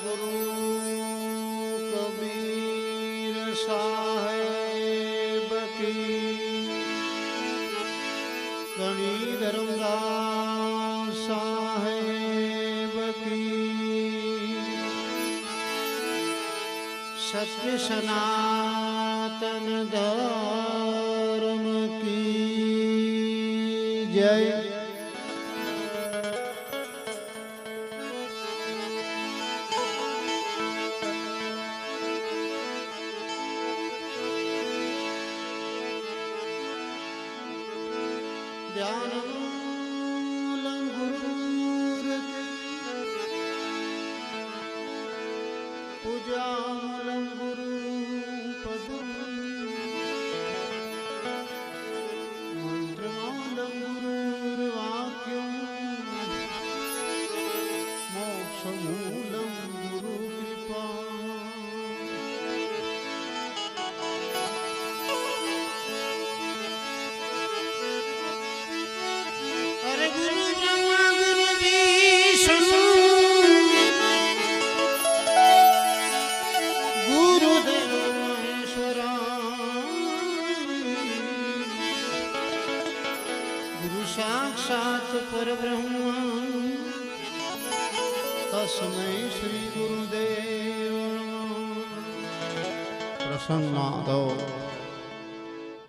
सदगुरु कबीर साहेब की गणी धर्मदास साहेब की सत्य सनातन धर्म की जय। ध्यानमूलं गुरुमूर्ति पूजामूलं गुरुपदं मंत्रमूलं गुरुर्वाक्यं मोक्षमूलं गुरुकृपा। अरे गुरु ब्रह्मा गुरु विष्णु गुरुदेव महेश्वरा गुरु साक्षात परब्रह्म तस्मै श्री गुरुदेव प्रसन्नादो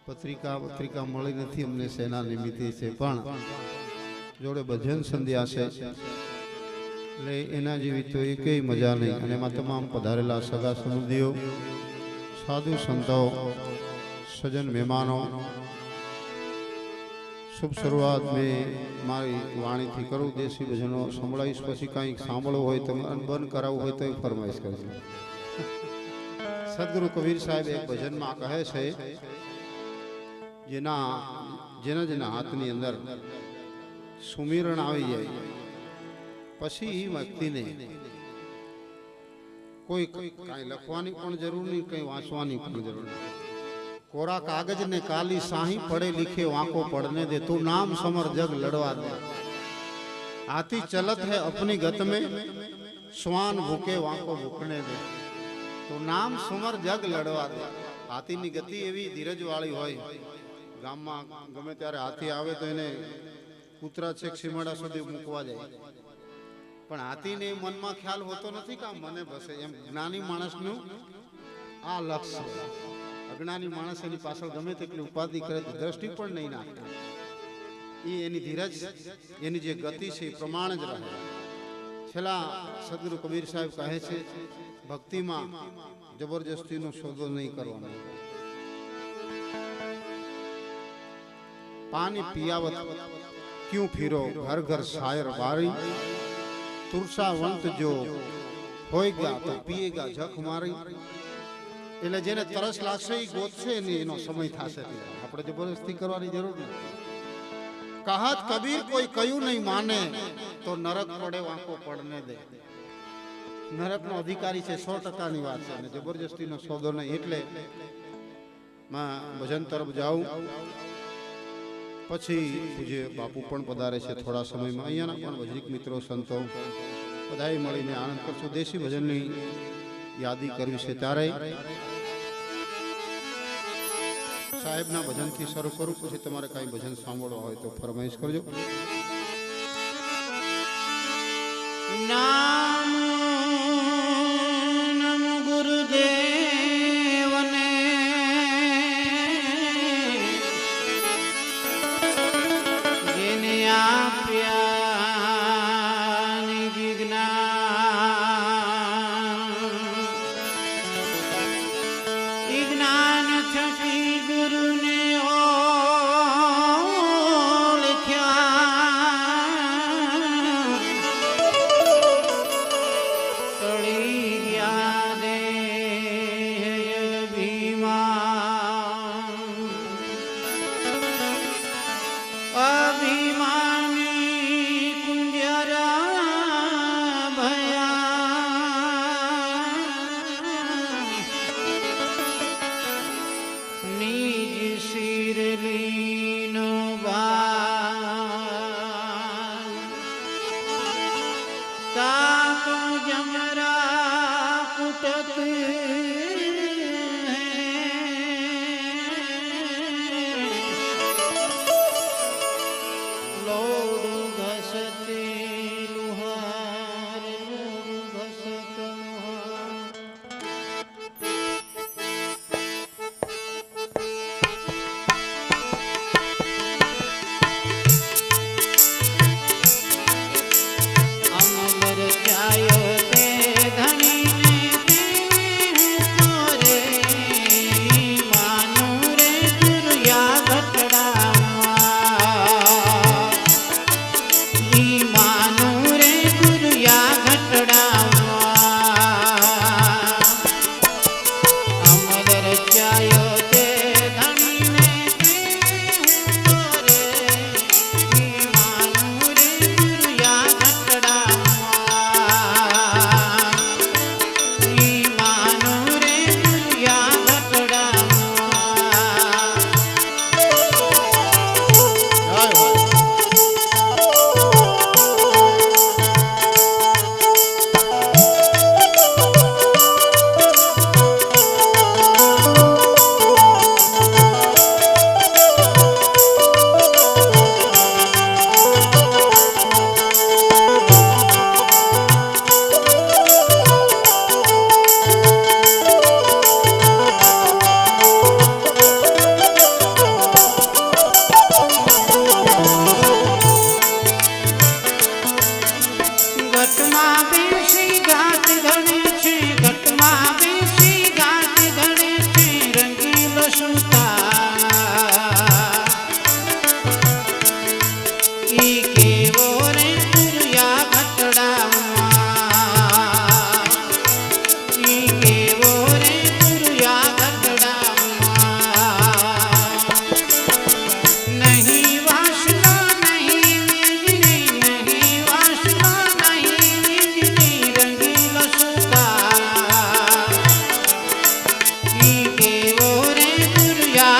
पत्रिका मળી નથી અમને સેના નિમિત્તે છે પણ જોડે ભજન સંધ્યા છે એટલે એના જેવી તો એકેય મજા નહીં અને એમાં તમામ પધારેલા સગા સમુદીઓ સાધુ સંતો સજન મહેમાનો શુભ શરૂઆત મેં મારી વાણીથી કરું દેશી ભજનો સંભળાવીશ પછી કંઈક સાંભળવું હોય તો બંધ કરાવવું હોય તો એ ફરમાઈશ કરીશ। સદગુરુ કબીર સાહેબ એક ભજનમાં કહે છે જેના હાથની અંદર સુમિરણ આવી જાય પછી વ્યક્તિને કોઈ કાંઈ લખવાની પણ જરૂર નહીં, કંઈ વાંચવાની પણ જરૂર નહીં। कोरा कागज ने काली साही पढ़े लिखे वाको पढ़ने दे, तू नाम समर जग लड़वा दे। हाथी चलत है अपनी गत में, स्वान भूखे वाको भूखने दे। तू नाम समर जग लड़वा दे। हाथी नी गति एवी धीरज वाली होय, गाम में गमे त्यारे हाथी आवे तो एने कूतरा छेक सीमाड़ा सुधी मूकवा जाय, पण हाथी ने मन में ख्याल होतो नथी का मने बसे। एम ज्ञानी माणसनुं आ लक्ष्य। अज्ञानी माणस एनी पाछळ गमे तेटली उपाधि करे तो दृष्टि पण नहीं नाखे। ई एनी धीरज एनी जे गति छे प्रमाण ज रहे। छेला सदगुरु कबीर साहेब कहे छे भक्ति में जबरदस्तीनो सौदो नहीं करवानो। पानी पियावत क्यों फिरो घर घर शायर बारी, तुरसावंत जो होएगा तो पिएगा झक मारी। એટલે જેને તરસ લાગશે એ ગોતશે ને એનો સમય થશે, આપણે જબરદસ્તી કરવાની જરૂર નથી। કહત કબીર કોઈ કયું નહીં માને તો નરક પડે વાંકો પડને દે। નરકનો અધિકારી છે 100%ની વાત છે અને જબરદસ્તીનો સોદો નહીં। એટલે માં ભજન તરફ જાઉં પછી પૂજ્ય બાપુ પણ પધારે છે થોડા સમયમાં। અહીંયાના પણ ભજનિક મિત્રો સંતો બધાએ મળીને આનંદ કરશું। દેશી ભજનની યાદી કરવી છે ત્યારે સાહેબના ભજનથી શરૂ કરું, પછી તમારે કાંઈ ભજન સાંભળવા હોય તો ફરમાઈશ કરજો। નામ નમ ગુરુદેવને જેને આપ્યા जमरा या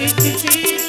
શીખતી